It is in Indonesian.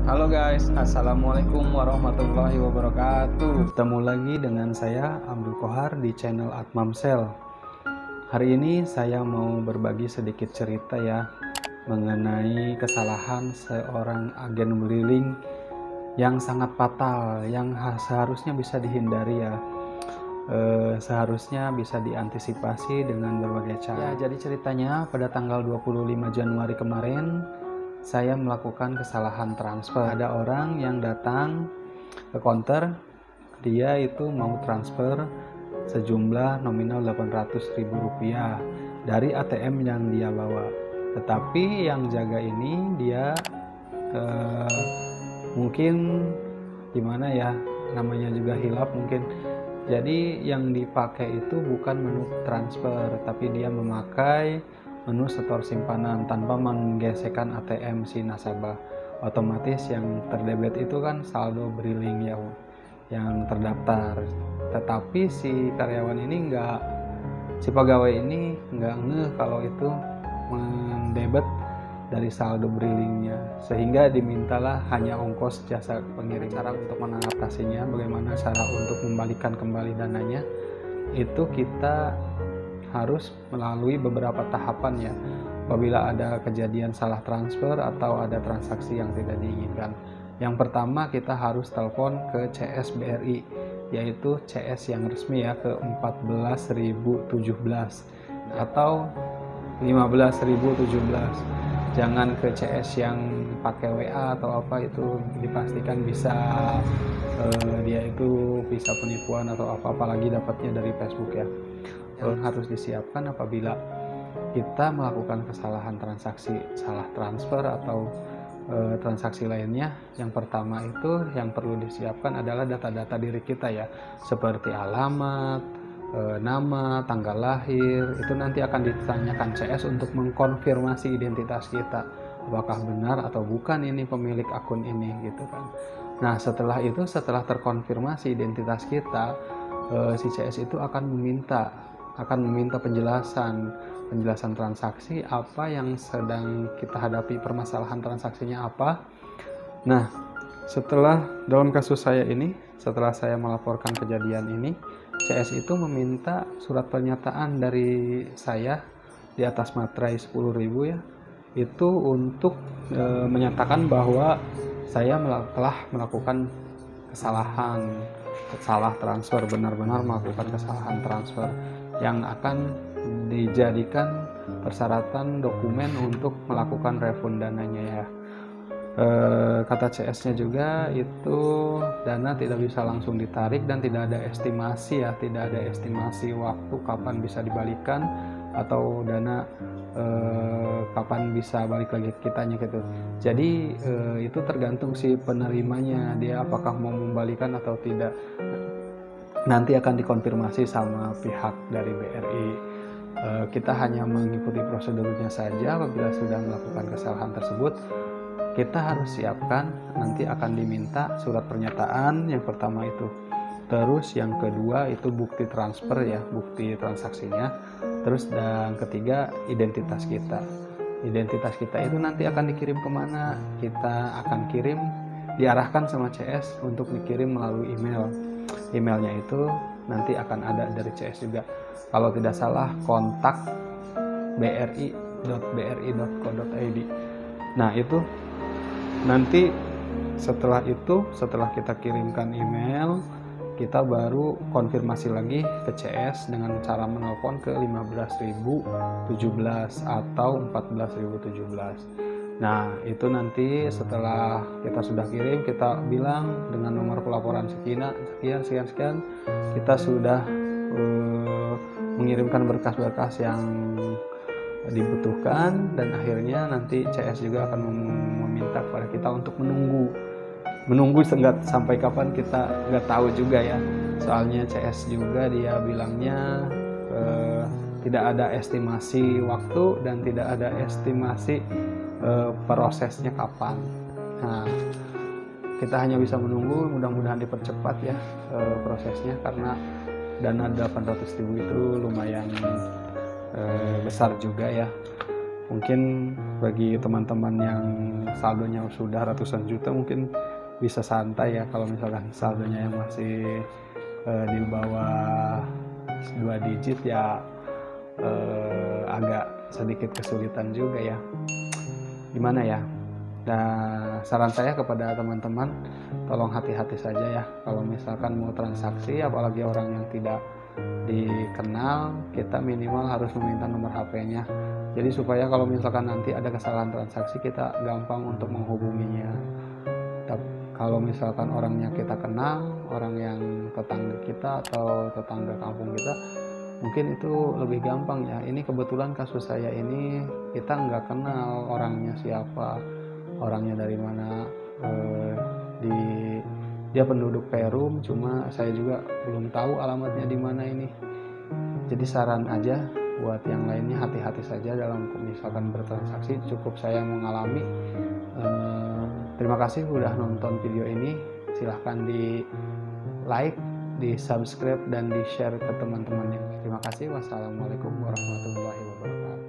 Halo guys, Assalamualaikum warahmatullahi wabarakatuh. Ketemu lagi dengan saya Abdul Kohar di channel Atmamsel. Hari ini saya mau berbagi sedikit cerita ya mengenai kesalahan seorang agen briling yang sangat fatal, yang seharusnya bisa dihindari ya. Seharusnya bisa diantisipasi dengan berbagai cara. Ya, jadi ceritanya pada tanggal 25 Januari kemarin saya melakukan kesalahan transfer. Ada orang yang datang ke counter, dia itu mau transfer sejumlah nominal Rp800.000 dari ATM yang dia bawa. Tetapi yang jaga ini dia mungkin gimana ya, namanya juga hilaf mungkin. Jadi yang dipakai itu bukan menu transfer, tapi dia memakai menu setor simpanan tanpa menggesekkan ATM si nasabah. Otomatis yang terdebet itu kan saldo briling ya yang terdaftar. Tetapi si karyawan ini si pegawai ini nggak ngeh kalau itu mendebet dari saldo brilingnya, sehingga dimintalah hanya ongkos jasa pengirim. Cara untuk mengatasinya, bagaimana cara untuk membalikan kembali dananya, itu kita harus melalui beberapa tahapan ya. Apabila ada kejadian salah transfer atau ada transaksi yang tidak diinginkan, yang pertama kita harus telepon ke CS BRI, yaitu CS yang resmi ya, ke 14.017 atau 15.017. Jangan ke CS yang pakai WA atau apa, itu dipastikan bisa dia itu bisa penipuan atau apa, apalagi dapatnya dari Facebook ya. Yang harus disiapkan apabila kita melakukan kesalahan transaksi, salah transfer atau transaksi lainnya, yang pertama itu yang perlu disiapkan adalah data-data diri kita ya, seperti alamat, nama, tanggal lahir. Itu nanti akan ditanyakan CS untuk mengkonfirmasi identitas kita, apakah benar atau bukan ini pemilik akun ini gitu kan. Nah setelah itu, setelah terkonfirmasi identitas kita, si CS itu akan meminta penjelasan transaksi apa yang sedang kita hadapi, permasalahan transaksinya apa. Nah setelah dalam kasus saya ini, setelah saya melaporkan kejadian ini, CS itu meminta surat pernyataan dari saya di atas materai 10.000 ya, itu untuk menyatakan bahwa saya telah melakukan salah transfer, benar-benar melakukan kesalahan transfer yang akan dijadikan persyaratan dokumen untuk melakukan refund dananya ya. Kata CS-nya juga itu dana tidak bisa langsung ditarik dan tidak ada estimasi ya, tidak ada estimasi waktu kapan bisa dibalikan atau dana kapan bisa balik lagi ke kitanya gitu. Jadi itu tergantung si penerimanya, dia apakah mau membalikan atau tidak. Nanti akan dikonfirmasi sama pihak dari BRI. Kita hanya mengikuti prosedurnya saja. Apabila sudah melakukan kesalahan tersebut, kita harus siapkan, nanti akan diminta surat pernyataan yang pertama itu. Terus yang kedua itu bukti transfer ya, bukti transaksinya. Terus dan ketiga identitas kita. Identitas kita itu nanti akan dikirim kemana? Kita akan kirim, diarahkan sama CS untuk dikirim melalui email. Emailnya itu nanti akan ada dari CS juga. Kalau tidak salah kontak bri.bri.co.id. Nah itu nanti setelah kita kirimkan email, kita baru konfirmasi lagi ke CS dengan cara menelpon ke 15.017 atau 14.017. Nah itu nanti setelah kita sudah kirim, kita bilang dengan nomor pelaporan sekian, kita sudah mengirimkan berkas-berkas yang dibutuhkan, dan akhirnya nanti CS juga akan meminta kepada kita untuk menunggu sampai kapan kita nggak tahu juga ya, soalnya CS juga dia bilangnya tidak ada estimasi waktu dan tidak ada estimasi prosesnya kapan. Nah kita hanya bisa menunggu, mudah-mudahan dipercepat ya prosesnya, karena dana 800.000 itu lumayan besar juga ya. Mungkin bagi teman-teman yang saldonya sudah ratusan juta mungkin bisa santai ya. Kalau misalkan saldonya yang masih di bawah 2 digit ya agak sedikit kesulitan juga ya. Gimana ya? Nah, saran saya kepada teman-teman, tolong hati-hati saja ya. Kalau misalkan mau transaksi, apalagi orang yang tidak dikenal, kita minimal harus meminta nomor HP-nya. Jadi supaya kalau misalkan nanti ada kesalahan transaksi, kita gampang untuk menghubunginya. Kalau misalkan orangnya kita kenal, orang yang tetangga kita atau tetangga kampung kita, mungkin itu lebih gampang ya. Ini kebetulan kasus saya ini kita nggak kenal orangnya siapa, orangnya dari mana. Dia penduduk Perum, cuma saya juga belum tahu alamatnya di mana ini. Jadi saran aja buat yang lainnya, hati-hati saja dalam misalkan bertransaksi. Cukup saya mengalami. Terima kasih udah nonton video ini. Silahkan di like, di subscribe, dan di share ke teman-teman yang lain. Terima kasih. Wassalamualaikum warahmatullahi wabarakatuh.